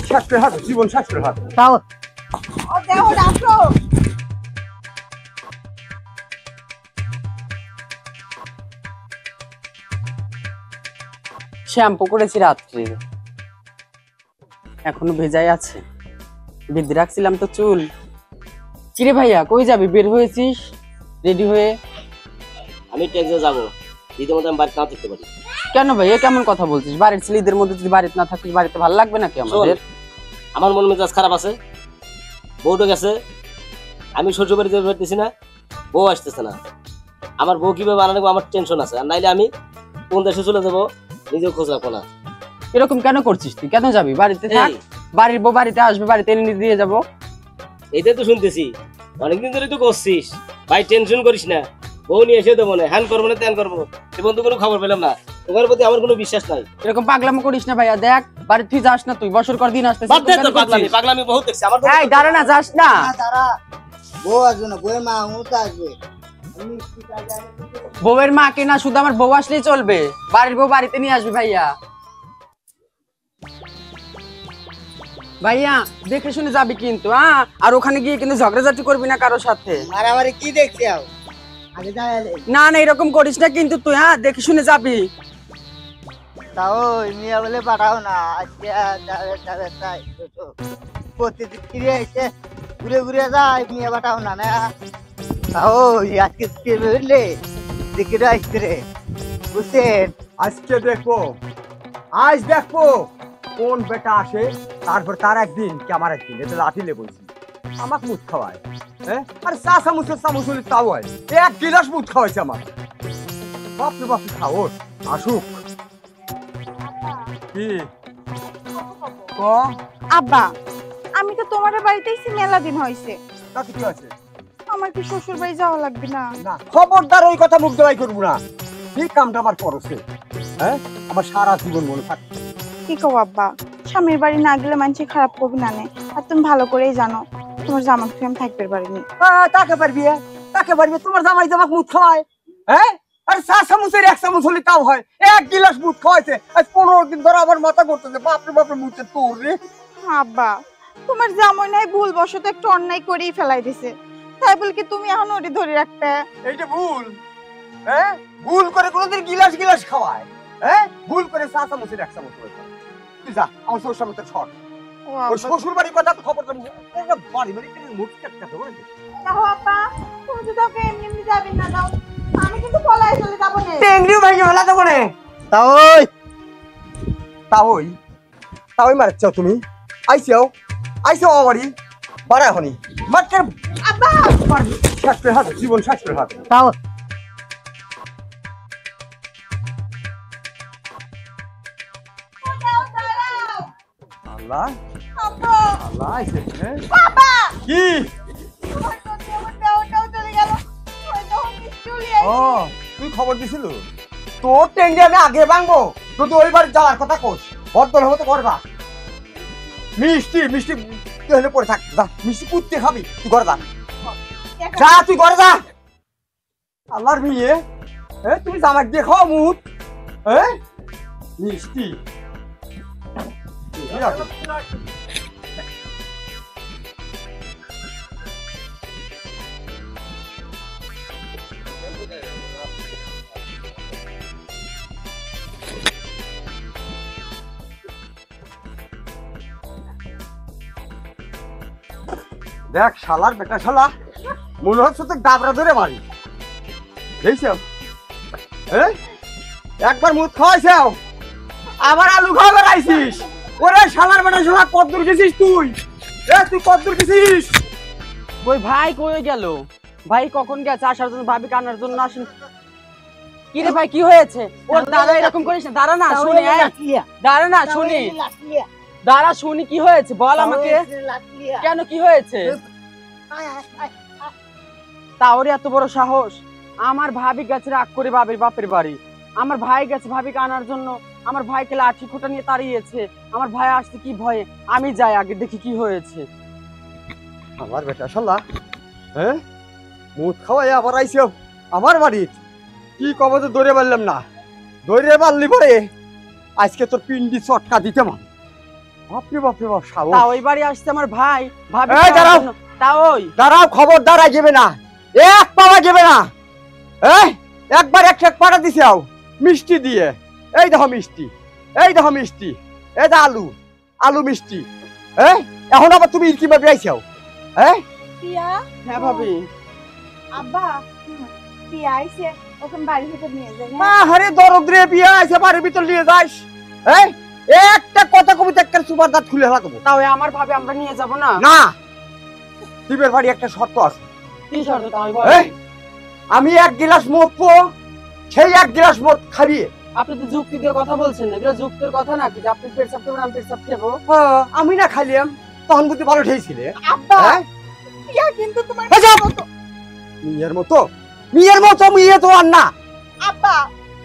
শাস্ত্রে হাত জীবন শাস্ত্রের হাত তাও ও দেহ ডাকো শ্যাম্পু করেছি রাত্রে, এখনো ভেজাই আছে। বেঁধে রাখছিলাম তো চুল। কিরে ভাইয়া কই যাবি? বের হয়েছিস রেডি হয়ে? আমি ট্যাক্সে যাবো, ঈদের মধ্যে আমি বাড়িতে না থাকতে পারি। কেন ভাই এ কেমন কথা বলছিস? বাড়ির ছেলেদের মধ্যে যদি বাড়িতে না থাকিস বাড়িতে ভালো লাগবে নাকি আমাদের? আমার মন মেজাজ খারাপ আছে, বউটা গেছে, আমি শ্বশুর বাড়িতে যেতে পারতেছি না, বউ আসতেছে না। আমার বউ কিভাবে আনা নেবো আমার টেনশন আছে। আর নাইলে আমি কোন দেশে চলে যাবো নিজেও খোঁজ রাখবো না। এরকম কেন করছিস তুই? কেন যাবি? বাড়িতে থাক, বাড়ির বউ বাড়িতে আসবে, বাড়িতে এনে দিয়ে যাবো। এইটাই তো শুনতেছি, অনেকদিন ধরে তো করছিস। ভাই টেনশন করিস না, বউ নিয়ে এসে দেবো না, হ্যান করবো না ত্যান করবো। এবং তো কোনো খবর পেলাম না, তোমার প্রতি আমার কোনো বিশ্বাস নাই। এরকম পাগলামো করিস না ভাইয়া। দেখ বাড়ি তুই যাস না, তুই বছর কর দিন আসতেছিস। বাদ দে তো পাগলামি, পাগলামি বহুত দেখছি আমার। এই দাঁড়া না, যাস না। তারা বউ আসবে না, বউয়ের মা হুঁতে আসবে। বউয়ের মা কে না, শুধু আমার বউ আসলেই চলবে। বাড়ির বউ বাড়িতে নিয়ে আসবি ভাইয়া। ভাইয়া দেখে শুনে যাবি কিন্তু, হ্যাঁ? আর ওখানে গিয়ে কিন্তু ঝগড়াঝাটি করবি না কারোর সাথে। মারামারি কি দেখছি আগে যাইলে না না এরকম করিস না কিন্তু তুই, হ্যাঁ? দেখে শুনে যাবি। তাও মিয়া বলে পাঠাও না, আজকে যাবে তাই প্রতিদিন ফিরে এসে ঘুরে ঘুরে যায়, মিয়া পাঠাও না না। তাও আজকে বুঝলে দেখে আসছে রে, বুঝছেন? আজকে দেখবো, আজ দেখবো কোন বেটা আসে, তারপর তার একদিন কি আমার একদিন। এটা লাঠিলে বলছি, আমাকে মুখ খাওয়ায়। হ্যাঁ, আর চা চামচের চামচ হলে তাও হয়, এক গিলাস মুখ খাওয়াইছে আমার। বাপরে বাপরে খাওস, আসুক। কি ক আব্বা আমি তো তোমার বাড়িতেই মেলা দিন হইছে, তাতে কি আছে? আমার কি শ্বশুর বাড়ি যাওয়া লাগবে না? না, খবরদার ওই কথা মুখ দেওয়াই করবো না। এই কামটা আমার করছে, হ্যাঁ? আমার সারা জীবন মনে থাকবে। কি কও আব্বা, স্বামীর বাড়ি না গেলে মানুষ খারাপ করবি না নে? আর তুমি ভালো করেই জানো তোমার জামাই আমি থাকতে পারিনি। তাকে পারবি, তাকে পারবি? তোমার জামাই জামাক মুখ খাওয়ায়, হ্যাঁ? আর চা চামচের এক চামচ হলে তাও হয়, এক গিলাস মুখ খাওয়াইছে। আজ 15 দিন ধরে আমার মাথা করতেছে, বাপরে বাপরে মুখে তোর রে। আব্বা তোমার জামাই নাই ভুল বশত একটু অন্যায় করেই ফেলাই দিছে, তাই বল কি তুমি এখন ওরে ধরে রাখতে? এইটা ভুল, হ্যাঁ? ভুল করে কোনোদিন গিলাস গিলাস খাওয়ায়, হ্যাঁ? ভুল করে চা চামচের এক চামচ হয়ে যায়। তুই যা, আমার শ্বশুর সামনে ছট। ও ওই আব্বা, শ্বশুর বাড়ির কথা তো খবর জানি, বাড়ি বাড়ি মুখ কাটতে হবে। দেখো আব্বা তুমি যদি ওকে এমনি এমনি যাবেন না, দাও আমি কিন্তু পলায় চলে যাবো না। টেংরিও ভাই মেলা তো করে তাও তাওই তাওই মারছ তুমি। আইসাও আইসাও আমারই বাড়া হনি মাত্র আব্বা শাস্ত্রের হাত জীবন শাস্ত্রের হাত। তাও দাও দাঁড়াও আল্লাহ আব্বা আল্লাহ আইছে, হ্যাঁ? বাবা কি তোমার নদী আমার দেহটাও চলে গেল, ওই তো চলে ও তুই খবর দিছিল? তোর টেঙ্গি আমি আগে ভাঙবো, তুই ওই বাড়ি যাওয়ার কথা কোস। বর্তমান হতে করবা মিষ্টি মিষ্টি তুই হলে পড়ে থাক, যা মিষ্টি কুত্তে খাবি, তুই ঘরে যা, যা তুই ঘরে যা। আল্লাহর মেয়ে, হ্যাঁ? তুমি জামাক দিয়ে খাও মুখ, হ্যাঁ? মিষ্টি দেখ শালার বেটা শালা, মনে হচ্ছে তো ডাবরা ধরে মারি। দেখছো, হ্যাঁ? একবার মুখ খাওয়াইছাও, আবার আলু খাওয়া বেড়াইছিস। ওরে শালার বেটা শালা, কতদূর গেছিস তুই? তুই কতদূর গেছিস? ওই ভাই কই গেল? ভাই কখন গেছে? আসার জন্য ভাবি কানার জন্য আসেন। কি রে ভাই কি হয়েছে? ওর দাদা এরকম করিস না, দাঁড়া না শুনি, দাঁড়া না শুনি, দাঁড়া শুনি কি হয়েছে বল আমাকে। কেন কি হয়েছে? তাওর এত বড় সাহস? আমার ভাবি গেছে রাগ করে বাবির বাপের বাড়ি, আমার ভাই গেছে ভাবিকে আনার জন্য, আমার ভাইকে লাঠি খোঁটা নিয়ে তাড়িয়েছে। আমার ভাই আসছে কি ভয়ে, আমি যাই আগে দেখি কি হয়েছে। আমার বেটা শালা, হ্যাঁ? মুখ খাওয়াই আবার আইসো আমার বাড়ি। কি কবে তো দৌড়ে পারলাম না, দৌড়ে পারলি পরে আজকে তোর পিন্ডি চটকা দিতে মান। বাপরে বাপরে বাপ সাহস। তা ওই বাড়ি আসছে আমার ভাই ভাবি এই দাঁড়াও। তা ওই দাঁড়াও, খবরদার আই যাবে না, এক পাওয়া যাবে না। একবার এক পাড়া দিছে মিষ্টি দিয়ে। এই দেখো মিষ্টি, এই দেখো মিষ্টি, এই যে আলু, আলু মিষ্টি। এখন আবার তুমি কিভাবে আইছো? পিয়া হ্যাঁ ভাবি আব্বা পিয়া আইছে, ওকে বাড়ি থেকে নিয়ে যাই। আরে দরদরে বিয়া আইছে, বাড়ির ভিতর নিয়ে যাস? একটা কথা কবিতা একটা সুপার দাঁত খুলে ফেলা দেবো। তা ওই আমার ভাবি আমরা নিয়ে যাব না? না, টিপের বাড়ি একটা শর্ত আছে। কি শর্ত তাই বল? আমি এক গ্লাস মদ পো, সেই এক গ্লাস মদ খাবিয়ে। আপনি তো যুক্তি দিয়ে কথা বলছেন না, এগুলো যুক্তির কথা নাকি যে আপনি পেটসাপ করবেন আমি পেটসাপ খাবো? আমি না খাইলাম তখন বুঝতে ভালো ঠেয়েছিলে। আব্বা পিয়া কিন্তু তোমার মতো। মেয়ের মতো, মেয়ের মতো মেয়ে তো আর না। আব্বা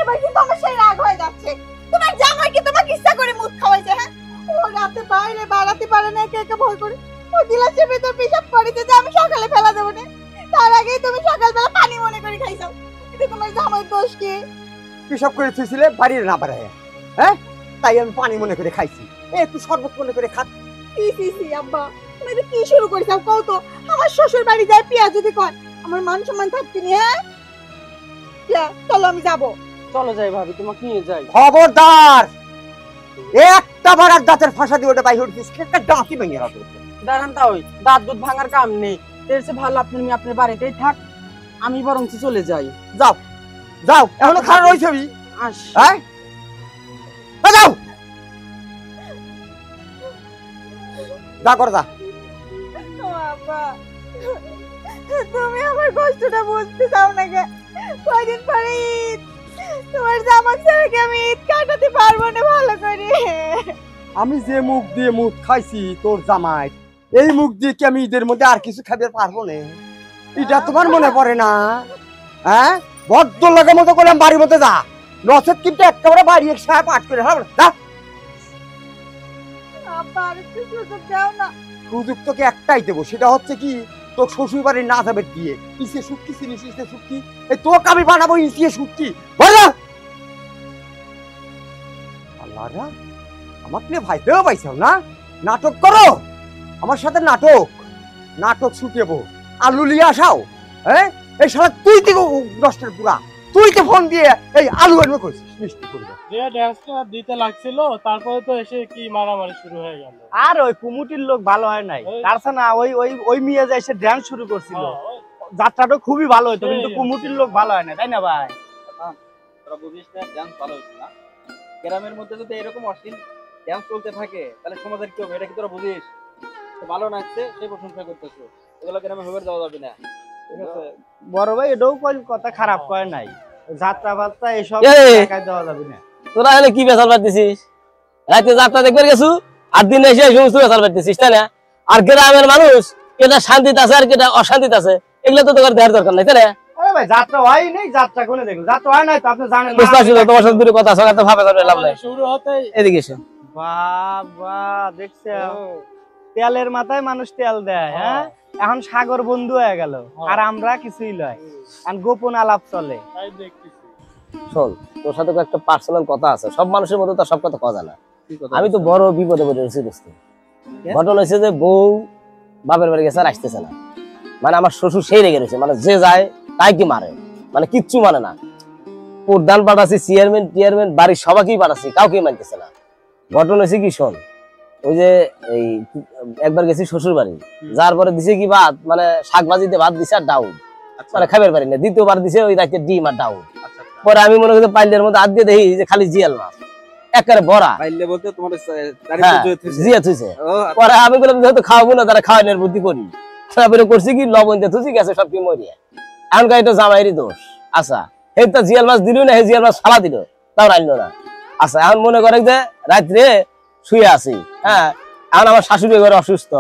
এবার কিন্তু আমার সেই রাগ হয়ে যাচ্ছে। তোমার জামাই কি তোমাকে ইচ্ছা করে মুখ খাওয়াইছে? হ্যাঁ, ও রাতে বাইরে বাড়াতে পারে না, একে একে ভয় করে ও গিলাসের ভিতর পেশাব করেছে যে আমি সকালে ফেলা দেবো না। তার আগেই তুমি সকালবেলা পানি মনে করে খাইছো। এটা তোমার জামাই দোষ কি? পেশাব করে থুইছিলে বাড়ির না বাড়ায়, তাই আমি পানি মনে করে খাইছি। একটু শরবত মনে করে খা। সি আব্বা তুমি এটা কি শুরু করেছো কও তো? আমার শ্বশুর বাড়ি যায় পিয়া যদি কয় আমার মান সম্মান থাকতে নি? পিয়া চলো আমি যাবো। চলো যাই ভাবি, তোমাকে নিয়ে যাই। খবরদার একটা বাড়ার দাঁতের ফাঁসা দিয়ে ওটা বাইরে উঠছিস, একটা দাঁতই ভেঙে রাখবো। দাঁড়ান, তা ওই দাঁত দুধ ভাঙার কাম নেই। এর চেয়ে ভালো আপনার মেয়ে আপনার বাড়িতেই থাক, আমি বরং চলে যাই। যাও যাও, এখনো খারাপ রয়েছে। আস যাও যা কর যা। বাবা তুমি আমার কষ্টটা বুঝতে চাও না কে? কয়দিন পরে ঈদ, তোমার জামা ছাড়া কি আমি ঈদ কাটাতে পারবো না ভালো করে? আমি যে মুখ দিয়ে মুখ খাইছি তোর জামাই, এই মুখ দিয়ে কি আমি ঈদের মধ্যে আর কিছু খাবে পারবো না? এটা তোমার মনে পড়ে না? বদ্ধ লাগার মতো করলাম বাড়ির মধ্যে যা, নচেত কিন্তু একেবারে বাড়ি এক সাহেব পাঠ করে হবে যা। আব্বা আরেকটু সুযোগ দাও না। সুযোগ তোকে একটাই দেবো, সেটা হচ্ছে কি তোর শ্বশুর বাড়ির না যাবে দিয়ে ইসে সুটকি চিনিস, ইসে সুটকি, এই তোকে আমি বানাবো ইসে সুটকি। বলো আল্লাহরা আমাকে নিয়ে ভাইতেও পাইছাও না? নাটক করো আমার সাথে, নাটক নাটক শুকিয়েবো। আলু লিয়ে আসাও, এই সারা তুই থেকে নষ্টের পুরা, তুই তো ফোন দিয়ে এই আলু আনবে কইছিস মিষ্টি করবে। যে ড্যান্সটা দিতে লাগছিল তারপরে তো এসে কি মারামারি শুরু হয়ে গেল। আর ওই কুমুটির লোক ভালো হয় নাই, তারছে না ওই ওই ওই মেয়ে যে এসে ড্যান্স শুরু করছিল, যাত্রাটা খুবই ভালো হতো, কিন্তু কুমুটির লোক ভালো হয় না, তাই না ভাই? তোরা বুঝিস না ড্যান্স ভালো হচ্ছে না? গ্রামের মধ্যে যদি এরকম অশ্লীল ড্যান্স চলতে থাকে তাহলে সমাজের কি হবে এটা কি তোরা বুঝিস? ভালো নাচছে সেই প্রশংসা করতেছো, এগুলো গ্রামে হবে যাওয়া যাবে না, ঠিক আছে? বড় ভাই এটাও কথা খারাপ করে নাই, যাত্রা বার্তা এসব দেখায় দেওয়া যাবে না। তোরা এখানে কি বেসাল পাইতেছিস? রাতে যাত্রা দেখবে গেছু আর দিনে এসে এই সমস্ত বেসাল পাইতেছিস, তাই না? আর গ্রামের মানুষ কেটা শান্তিতে আছে আর কেটা অশান্তিতে আছে, এগুলো তো তোর দেখার দরকার নাই, তাই না? আরে ভাই যাত্রা হয় নাই, যাত্রা কোনে দেখুন, যাত্রা হয় নাই তো আপনি জানেন বুঝতে পারছি তো, তোমার সাথে দূরে কথা আছে, তো ভাবে লাভ নাই। শুরু হতে এদিকে এসো। বাবা দেখছে তেলের মাথায় মানুষ তেল দেয়। হ্যাঁ, এখন সাগর বন্ধু হয়ে গেল আর আমরা কিছুই লয়, এখন গোপন আলাপ চলে। তাই দেখতেছি। শোন, তোর সাথে একটা পার্সোনাল কথা আছে, সব মানুষের মতো তো সব কথা কথা না। আমি তো বড় বিপদে পড়ে রয়েছি দোস্ত। ঘটনা হয়েছে যে বউ বাপের বাড়ি গেছে আর আসতেছে না, মানে আমার শ্বশুর সেই রেগে রয়েছে, মানে যে যায় তাই কি মারে, মানে কিচ্ছু মানে না। প্রধান পাঠাচ্ছি, চেয়ারম্যান টিয়ারম্যান বাড়ির সবাইকেই পাঠাচ্ছি, কাউকেই মানতেছে না। ঘটনা হয়েছে কি শোন, ওই যে এই একবার গেছি শ্বশুর বাড়ি, যার পরে দিছে কি ভাত, মানে শাক ভাজিতে ভাত দিছে আর ডাউল, মানে খাবার পারি না। দ্বিতীয়বার দিছে ওই রাতে ডিম আর ডাউল। পরে আমি মনে করি পাইলের মধ্যে হাত দিয়ে দেখি যে খালি জিয়াল মাছ একেবারে ভরা। পাইলে বলতে তোমার জিয়া থুইছে। পরে আমি বললাম যেহেতু খাওয়াবো না, তারা খাওয়ানোর বুদ্ধি করি, তারপরে করছি কি লবণ দিয়ে থুচি গেছে সব কি মরিয়া। এখনকার এটা জামাইয়েরই দোষ। আচ্ছা এই তো জিয়াল মাছ দিল না, জিয়াল মাছ ফালা দিল, তাও রাখলো না। আচ্ছা এখন মনে করে যে রাত্রে শুয়ে আছি, হ্যাঁ, এখন আমার শাশুড়ি ঘরে অসুস্থ,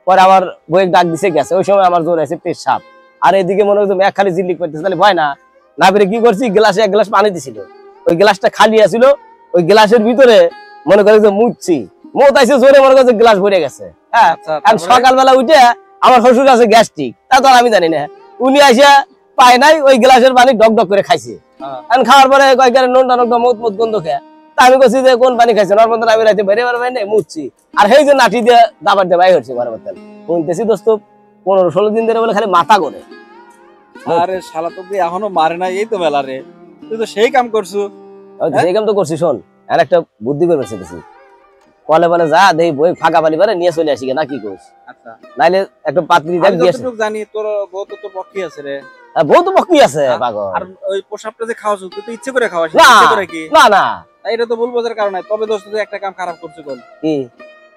পরে আমার বইয়ের ডাক দিছে গেছে, ওই সময় আমার জোর আছে পেশাব, আর এইদিকে মনে করছে এক খালি জিল্লিক করতেছে, তাহলে ভয় না। না পেরে কি করছি, গ্লাসে এক গ্লাস পানি দিছিল, ওই গ্লাসটা খালি আছিল, ওই গ্লাসের ভিতরে মনে করে যে মুছছি, মত আইসে জোরে মনে করছে গ্লাস ভরে গেছে। হ্যাঁ, সকালবেলা উঠে আমার শ্বশুর আছে গ্যাস্ট্রিক, তা তো আমি জানি না, উনি আইসা পায় নাই, ওই গ্লাসের পানি ডক ডক করে খাইছে। খাওয়ার পরে কয়েকবার নোনটা নোনটা মত মত গন্ধ খেয়ে, তা আমি কইছি যে কোন পানি খাইছেন ওর মতন আমি রাতে বাইরে বাইরে নাই মুছছি আর সেই যে নাঠি দিয়ে দাবার দিয়ে বাইরে হচ্ছে ঘরে বলতেন শুনতেছি দোস্ত 15-16 দিন ধরে বলে খালি মাথা করে আরে শালা তো তুই এখনো মারে না এই তো মেলা রে তুই তো সেই কাম করছু সেই কাম তো করছি শোন আর একটা বুদ্ধি করে বেঁচেছি কলে বলে যা দেই বই ফাঁকা পানি পারে নিয়ে চলে আসি না কি কইস আচ্ছা নাইলে একটা পাত্রী দেখ আমি দিয়ে যতটুকু জানি তোর বউ তো তোর পক্ষে আছে রে বউ তো বকি আছে পাগল আর ওই পোশাকটা যে খাওয়াছ তুই তো ইচ্ছে করে খাওয়াস না ইচ্ছে করে কি না না এটা তো ভুল বোঝার কারণে তবে দোস্ত তুই একটা কাম খারাপ করছিস কোন কি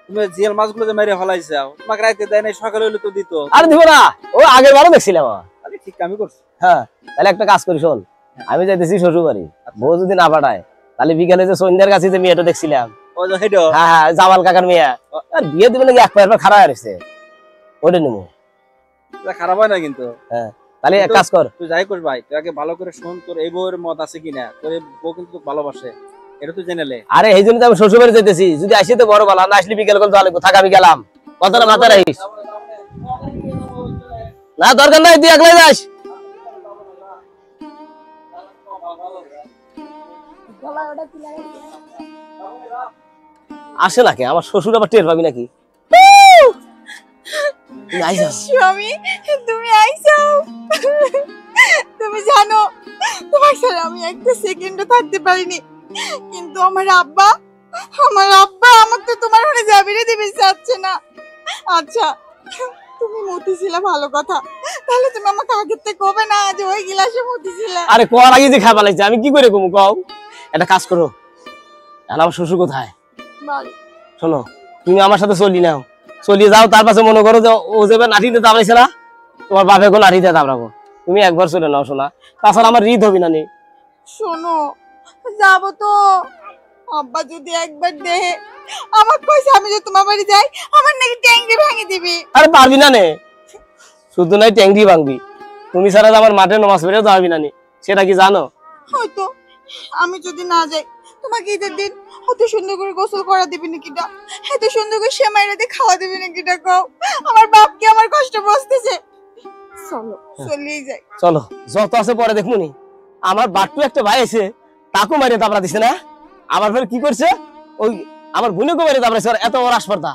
তুমি জিয়াল মাছগুলো যে মেরে ফলাইছাও তোমাকে রাইতে দেয় নাই সকালে হইলে তো দিত আর দিব না ও আগের বারও দেখছিলাম আরে ঠিক কামই করছিস হ্যাঁ তাহলে একটা কাজ করি শোন আমি যাইতেছি শ্বশুর বাড়ি বউ যদি না পাঠায় তাহলে বিকালে যে সন্ধ্যার কাছে যে মেয়েটা দেখছিলাম ও যে হেডো হ্যাঁ হ্যাঁ জামাল কাকার মেয়ে আর বিয়ে দিবে নাকি এক পায়ের পর খারাপ হয়েছে ওটা নেবো খারাপ হয় না কিন্তু তাহলে এক কাজ কর তুই যাই করিস ভাই তুই আগে ভালো করে শোন তোর এই বউয়ের মত আছে কিনা তোর এই বউ কিন্তু তোকে ভালোবাসে এটা তুই জেনে লে আরে এই জন্য তো আমি শ্বশুর বাড়ি যেতেছি যদি আসি তো বড় ভালো না আসলে বিকেল করে তাহলে থাকা আমি গেলাম কথাটা মাথায় রাখিস না দরকার নাই তুই একলাই যাস আসে নাকি আমার শ্বশুর আবার টের পাবি নাকি তুই আইসা স্বামী তুমি আইসাও তুমি জানো তোমার সাথে আমি একটা সেকেন্ডও থাকতে পারিনি কিন্তু আমার আব্বা আমাকে তোমার ঘরে যাবিরে দিবে চাচ্ছে না আচ্ছা তুমি মতিছিলা ভালো কথা তাহলে তুমি আমাকে আগের থেকে কবে না যে ওই গিলাসে মতিছিলা আরে কোয়ার আগে যে খাবার লাগছে আমি কি করে কমু কও একটা কাজ করো আর আমার শ্বশুর কোথায় বাড়ি শোনো তুমি আমার সাথে চলি নাও চলিয়ে যাও তার পাশে মনে করো যে ও যাবে নাঠিতে দাবড়াইছে না তোমার বাপে কোন নাঠিতে দাবড়াবো তুমি একবার চলে নাও শোনা তাছাড়া আমার হৃদ হবি না নি শোনো যাবো তো আব্বা যদি একবার দেহে আমার কইছে আমি যে তোমার বাড়ি যাই আমার নাকি ট্যাঙ্কি ভাঙি দিবি আরে পারবি না নে শুধু নাই ট্যাংরি ভাঙবি তুমি ছাড়া আমার মাঠে নমাজ পড়েও যাবি না নি সেটা কি জানো হয়তো আমি যদি না যাই তোমাকে ঈদের দিন অত সুন্দর করে গোসল করা দিবি নাকিটা এত সুন্দর করে সেমাই রাতে খাওয়া দিবি নাকিটা কও আমার বাপকে আমার কষ্ট বুঝতেছে চলো চলেই যাই চলো যত আছে পরে দেখমুনি আমার বাট্টু একটা ভাই আছে তাকে মারে দাবড়া দিছে না আবার ফের কি করছে ওই আমার বোনকে মারে দাবড়াইছে এত বড় আসপারতা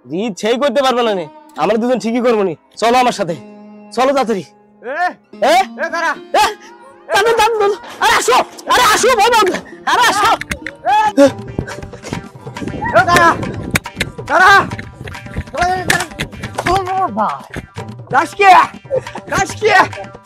রিদ সেই করতে পারবে না নে আমরা দুজন ঠিকই করবো নি চলো আমার সাথে চলো তাড়াতাড়ি এ দাঁড়া আরে আসো বাবা আরে আসো দাঁড়া দাঁড়া দাঁড়া দাঁড়া দাঁড়া